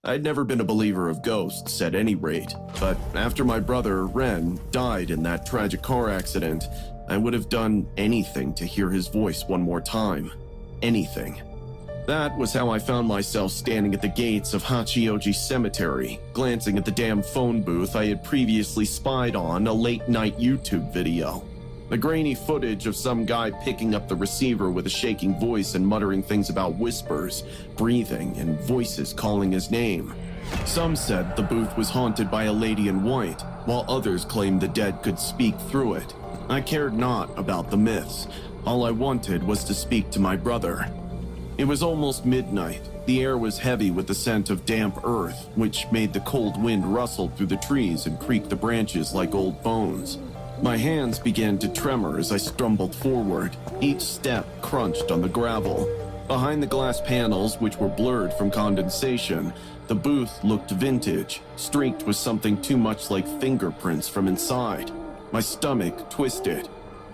I'd never been a believer of ghosts at any rate, but after my brother, Ren, died in that tragic car accident, I would have done anything to hear his voice one more time. Anything. That was how I found myself standing at the gates of Hachioji Cemetery, glancing at the damn phone booth I had previously spied on a late-night YouTube video. The grainy footage of some guy picking up the receiver with a shaking voice and muttering things about whispers, breathing, and voices calling his name. Some said the booth was haunted by a lady in white, while others claimed the dead could speak through it. I cared not about the myths. All I wanted was to speak to my brother. It was almost midnight. The air was heavy with the scent of damp earth, which made the cold wind rustle through the trees and creak the branches like old bones. My hands began to tremor as I stumbled forward. Each step crunched on the gravel. Behind the glass panels, which were blurred from condensation, the booth looked vintage, streaked with something too much like fingerprints from inside. My stomach twisted.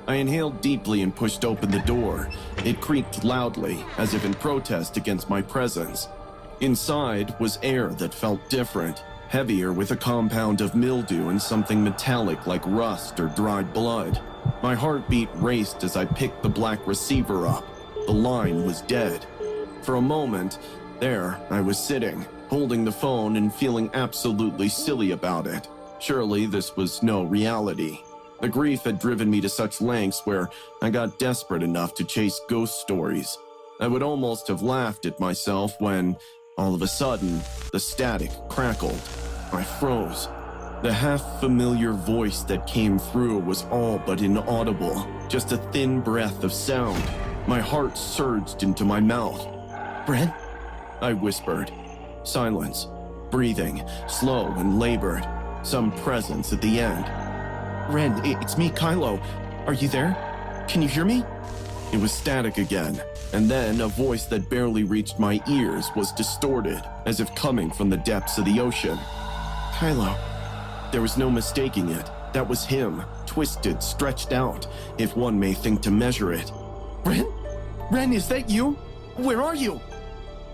I inhaled deeply and pushed open the door. It creaked loudly, as if in protest against my presence. Inside was air that felt different, heavier with a compound of mildew and something metallic like rust or dried blood. My heartbeat raced as I picked the black receiver up. The line was dead. For a moment, there I was sitting, holding the phone and feeling absolutely silly about it. Surely this was no reality. The grief had driven me to such lengths where I got desperate enough to chase ghost stories. I would almost have laughed at myself when, all of a sudden, the static crackled. I froze. The half-familiar voice that came through was all but inaudible, just a thin breath of sound. My heart surged into my mouth. "Ren?" I whispered. Silence. Breathing, slow and labored. Some presence at the end. "Ren, it's me, Kylo. Are you there? Can you hear me?" It was static again, and then a voice that barely reached my ears was distorted, as if coming from the depths of the ocean. "Kylo." There was no mistaking it. That was him, twisted, stretched out, if one may think to measure it. "Ren? Ren, is that you? Where are you?"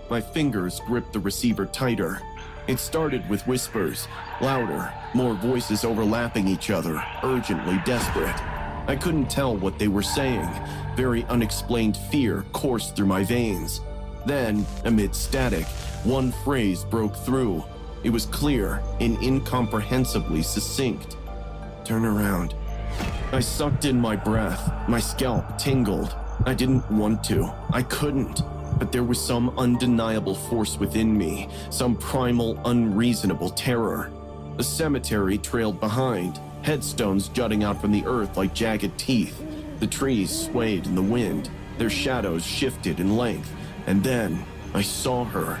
My fingers gripped the receiver tighter. It started with whispers, louder, more voices overlapping each other, urgently desperate. I couldn't tell what they were saying. Very unexplained fear coursed through my veins. Then, amid static, one phrase broke through. It was clear and incomprehensibly succinct. "Turn around." I sucked in my breath. My scalp tingled. I didn't want to. I couldn't. But there was some undeniable force within me, some primal, unreasonable terror. The cemetery trailed behind, headstones jutting out from the earth like jagged teeth. The trees swayed in the wind, their shadows shifted in length, and then I saw her.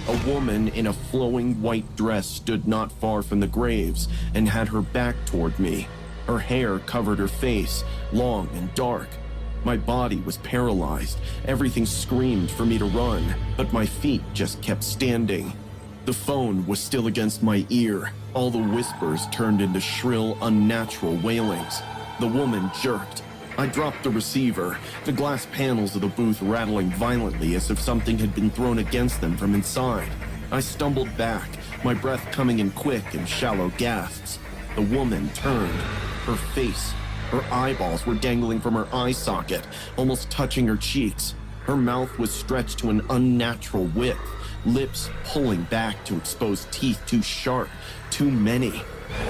A woman in a flowing white dress stood not far from the graves and had her back toward me. Her hair covered her face, long and dark. My body was paralyzed. Everything screamed for me to run, but my feet just kept standing. The phone was still against my ear. All the whispers turned into shrill, unnatural wailings. The woman jerked. I dropped the receiver, the glass panels of the booth rattling violently as if something had been thrown against them from inside. I stumbled back, my breath coming in quick and shallow gasps. The woman turned. Her face, her eyeballs were dangling from her eye socket, almost touching her cheeks. Her mouth was stretched to an unnatural width, lips pulling back to expose teeth too sharp, too many.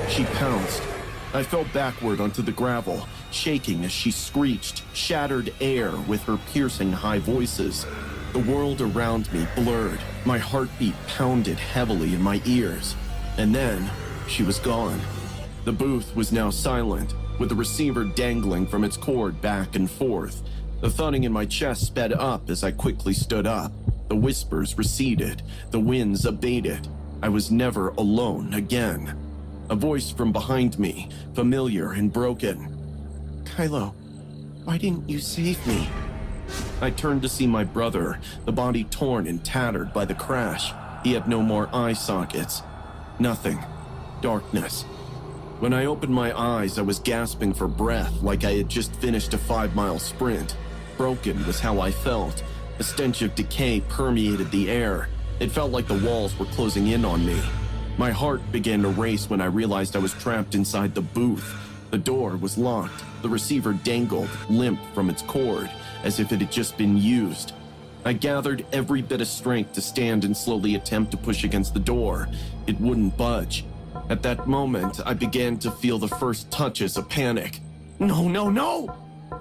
She pounced. I fell backward onto the gravel, shaking as she screeched, shattered air with her piercing high voices. The world around me blurred. My heartbeat pounded heavily in my ears. And then she was gone. The booth was now silent, with the receiver dangling from its cord back and forth. The thudding in my chest sped up as I quickly stood up. The whispers receded. The winds abated. I was never alone again. A voice from behind me, familiar and broken. "Kylo, why didn't you save me?" I turned to see my brother, the body torn and tattered by the crash. He had no more eye sockets. Nothing. Darkness. When I opened my eyes, I was gasping for breath like I had just finished a 5-mile sprint. Broken was how I felt. A stench of decay permeated the air. It felt like the walls were closing in on me. My heart began to race when I realized I was trapped inside the booth. The door was locked. The receiver dangled, limp from its cord, as if it had just been used. I gathered every bit of strength to stand and slowly attempt to push against the door. It wouldn't budge. At that moment, I began to feel the first touches of panic. "No, no, no!"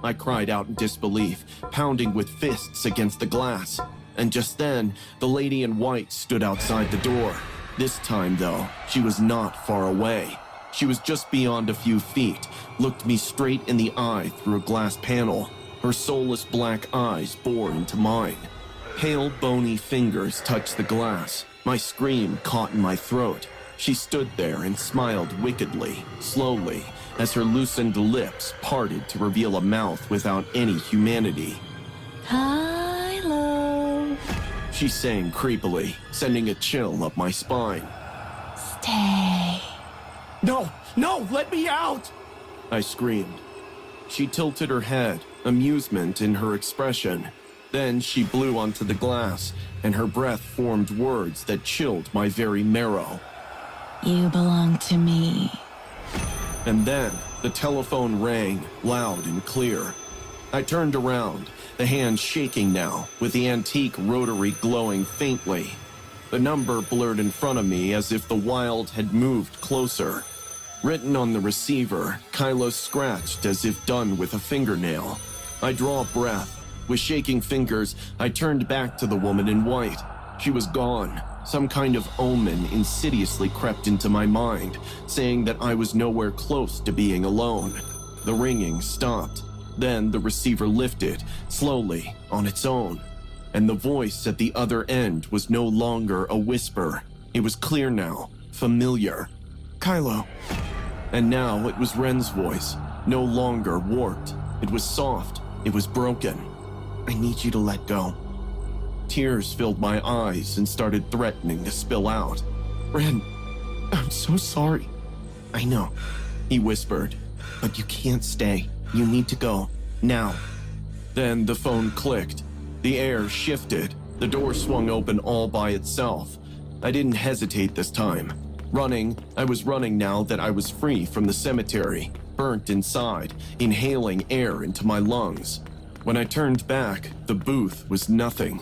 I cried out in disbelief, pounding with fists against the glass. And just then, the lady in white stood outside the door. This time, though, she was not far away. She was just beyond a few feet, looked me straight in the eye through a glass panel. Her soulless black eyes bored into mine. Pale, bony fingers touched the glass. My scream caught in my throat. She stood there and smiled wickedly, slowly, as her loosened lips parted to reveal a mouth without any humanity. Kylo. She sang creepily, sending a chill up my spine. Stay. "No, no, let me out!" I screamed. She tilted her head, amusement in her expression. Then she blew onto the glass, and her breath formed words that chilled my very marrow. You belong to me. And then the telephone rang, loud and clear. I turned around, the hand shaking now, with the antique rotary glowing faintly. The number blurred in front of me as if the wild had moved closer. Written on the receiver, Kylo scratched as if done with a fingernail. I draw a breath. With shaking fingers, I turned back to the woman in white. She was gone. Some kind of omen insidiously crept into my mind, saying that I was nowhere close to being alone. The ringing stopped. Then the receiver lifted, slowly, on its own. And the voice at the other end was no longer a whisper. It was clear now, familiar. "Kylo." And now it was Ren's voice, no longer warped. It was soft. It was broken. "I need you to let go." Tears filled my eyes and started threatening to spill out. "Ren, I'm so sorry." "I know," he whispered, "but you can't stay. You need to go, now." Then the phone clicked. The air shifted. The door swung open all by itself. I didn't hesitate this time. I was running now that I was free from the cemetery, burnt inside, inhaling air into my lungs. When I turned back, the booth was nothing.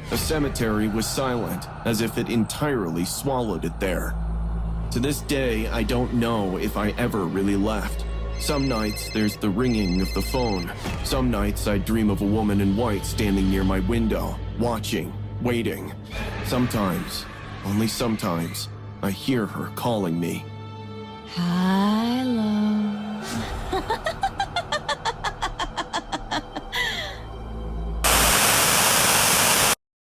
The cemetery was silent, as if it entirely swallowed it there. To this day, I don't know if I ever really left. Some nights, there's the ringing of the phone. Some nights, I dream of a woman in white standing near my window, watching, waiting. Sometimes, only sometimes, I hear her calling me. Kylo.